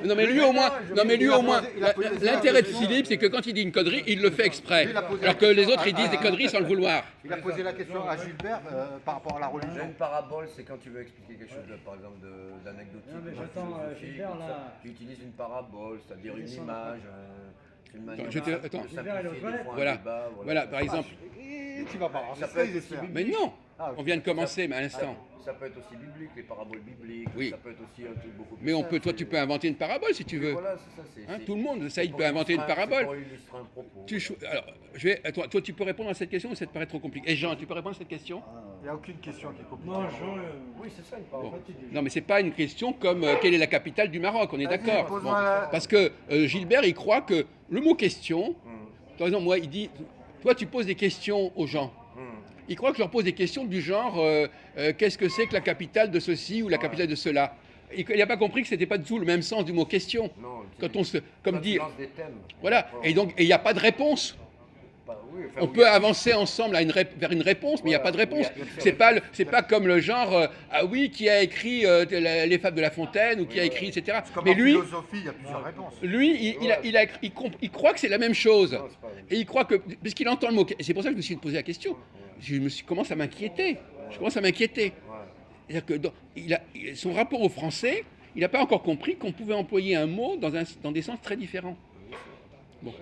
Non mais lui au moins, l'intérêt de Philippe, c'est que quand il dit une connerie, il le fait exprès. Alors que les autres, ils disent des conneries sans le vouloir. Il a posé la question à Gilbert par rapport à la religion. Une parabole, c'est quand tu veux expliquer quelque chose, par exemple, d'anecdotique. Non, mais j'attends Gilbert là. Tu utilises une parabole, c'est-à-dire une image, une manière Attends. Gilbert est aux toilettes. Voilà, par exemple. Tu vas pas Ça peut être aussi Mais non, on vient de commencer, mais à l'instant. Ça peut être aussi biblique, les paraboles bibliques. Oui. Ça peut être aussi un truc beaucoup plus Mais simple. toi, tu peux inventer une parabole si tu veux. Voilà, c'est ça. Hein, tout le monde, ça, il peut inventer une parabole. Pour illustrer un propos. Alors, toi, tu peux répondre à cette question ou ça te paraît trop compliqué? Et Jean, tu peux répondre à cette question? Il n'y a aucune question qui est compliquée. Non, Jean, Oui, c'est ça une parabole. Non, mais c'est pas une question comme quelle est la capitale du Maroc, on est Vas-y, d'accord. pose-moi la- Parce que Gilbert, il croit que le mot question, par exemple, moi, il dit, toi, tu poses des questions aux gens. Il croit que je leur pose des questions du genre qu'est-ce que c'est que la capitale de ceci ou la capitale de cela. Il n'a pas compris que c'était pas du tout le même sens du mot question. Non, Quand on se, comme tu dit, lances des thèmes. voilà. Et donc, il n'y a pas de réponse. Oui, enfin, On oui, peut avancer ensemble vers une réponse, mais il n'y a pas de réponse. C'est pas comme le genre ah oui, qui a écrit les Fables de La Fontaine ou qui a écrit etc. Comme Mais en lui, philosophie, il y a plusieurs réponses. il croit que c'est la même chose. Non, c'est pas la même Et il croit que, puisqu'il entend le mot, c'est pour ça que je me suis posé la question. Commence à m'inquiéter. Je commence à m'inquiéter. C'est-à-dire que son rapport au français, il n'a pas encore compris qu'on pouvait employer un mot dans des sens très différents. Bon.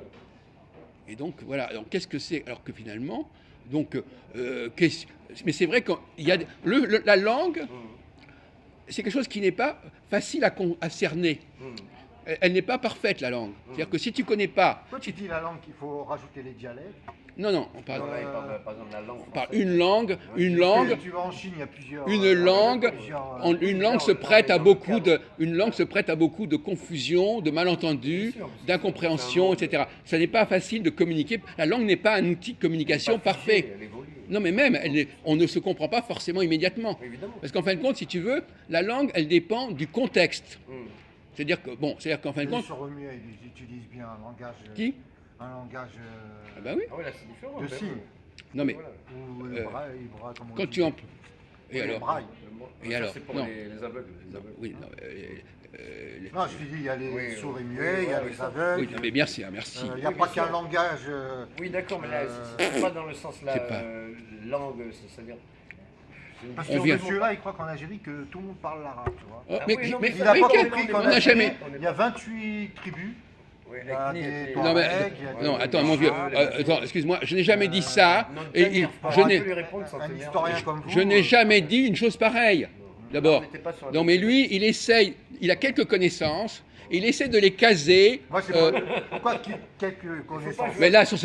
Et donc voilà. Alors qu'est-ce que c'est? Alors que finalement, mais c'est vrai qu'il y a la langue, c'est quelque chose qui n'est pas facile à cerner. Elle n'est pas parfaite, la langue. C'est-à-dire que si tu connais pas, Toi, tu dis la langue qu'il faut rajouter les dialectes. non, on parle. Non, là, il parle par exemple de la langue. On parle française. une langue. Tu vas en Chine, il y a plusieurs. Une langue se prête à beaucoup de confusion, de malentendus, d'incompréhension, etc. Ça n'est pas facile de communiquer. La langue n'est pas un outil de communication parfait. Elle évolue. Non, mais même, on ne se comprend pas forcément immédiatement. Évidemment. Parce qu'en fin de compte, si tu veux, la langue, elle dépend du contexte. C'est-à-dire qu'en fin de compte, Sur Romuald, ils utilisent bien un langage. Qui? Un langage ah bah oui. Ah ouais, là c'est différent. de ben signes. Non mais Voilà. Ou le braille, comme on quand dit. tu en et Oui, alors, le braille. Et Ça, alors, c'est pour non. les aveugles. Les aveugles. oui, non, Non, je te dis, il y a les Oui, sourds et oui, muets, il y a oui, les ça. aveugles. oui, mais merci, merci. Il n'y a Oui, pas bien qu'un sûr. langage. Oui, d'accord, mais là, c'est pas dans le sens là, C'est pas. langue, c'est-à-dire. Parce On que vient- monsieur-là, il croit qu'en Algérie, que tout le monde parle l'arabe, tu vois. Oh, Ah mais, oui, non, mais- mais Il n'a mais pas quel- compris on qu'en n'a jamais. Algérie, il y a 28 tribus. Oui, Il y a ethnie, des ethnie. Non, mais, Touaregs, il y a des- non, attends, mon vieux. Attends, excuse-moi, je n'ai jamais dit ça. Non, Et t'énerve pas, je on n'ai, peut lui répondre sans Un t'énerver. historien comme vous. je n'ai jamais dit une chose pareille. D'abord. Non, on n'était pas sur la Non, même mais lui, il a quelques connaissances. Il essaie de les caser. Moi, c'est pourquoi quelques connaissances. Mais là, sur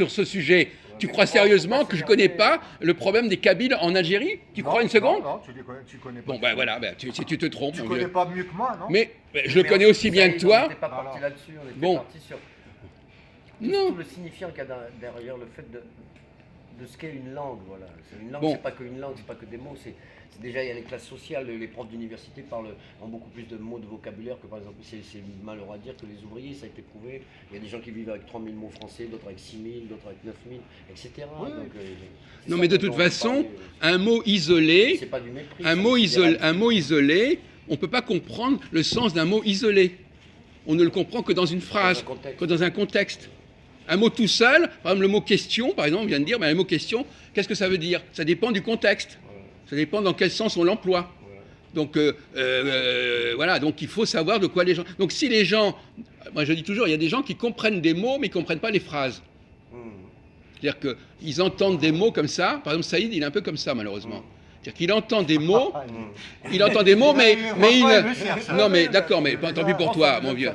ce sujet, tu crois sérieusement que je ne connais pas le problème des Kabyles en Algérie? Tu crois une seconde? Non, tu connais pas. Bon, ben voilà, si tu te trompes, Tu mon connais vieux. pas mieux que moi, non? Mais je le connais aussi bien que On toi. n'était pas parti là-dessus, on était Bon. parti sur Non. tout le signifiant qu'il y a derrière le fait de ce qu'est une langue. Voilà. Une langue, Bon. c'est pas qu'une langue, c'est pas que des mots. C'est déjà, il y a les classes sociales, les profs d'université ont beaucoup plus de mots de vocabulaire que par exemple, c'est malheureux à dire que les ouvriers, ça a été prouvé. Il y a des gens qui vivent avec 3000 mots français, d'autres avec 6000, d'autres avec 9000, etc. Oui. Donc, c'est Non, ça mais de dont toute on veut façon, parler. un mot isolé, C'est pas du mépris. un c'est mot considérable. isolé, on ne peut pas comprendre le sens d'un mot isolé. On ne le comprend que dans une phrase, Dans un contexte. que dans un contexte. Un mot tout seul, par exemple le mot question, par exemple, on vient de dire, mais le mot question, qu'est-ce que ça veut dire? Ça dépend du contexte. Ça dépend dans quel sens on l'emploie. Donc voilà, donc il faut savoir de quoi les gens. Donc si les gens, moi je dis toujours, il y a des gens qui comprennent des mots mais qui ne comprennent pas les phrases. C'est-à-dire qu'ils entendent des mots comme ça. Par exemple, Saïd, il est un peu comme ça malheureusement. C'est-à-dire qu'il entend des mots, mais non mais d'accord, mais tant pis pour toi, mon vieux.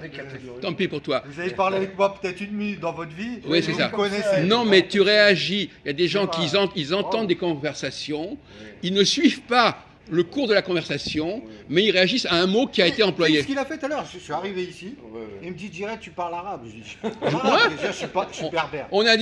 Tant pis pour toi. Vous avez parlé avec moi peut-être une minute dans votre vie. Oui, c'est vous ça. me connaissez. Non, mais tu réagis. Il y a des gens qui ils entendent des conversations, ils ne suivent pas le cours de la conversation, mais ils réagissent à un mot qui a été C'est employé. ce qu'il a fait tout à l'heure. Je suis arrivé ici. Ouais. Il me dit, Jiret, tu parles arabe. Je dis, déjà, je suis berbère. On a dit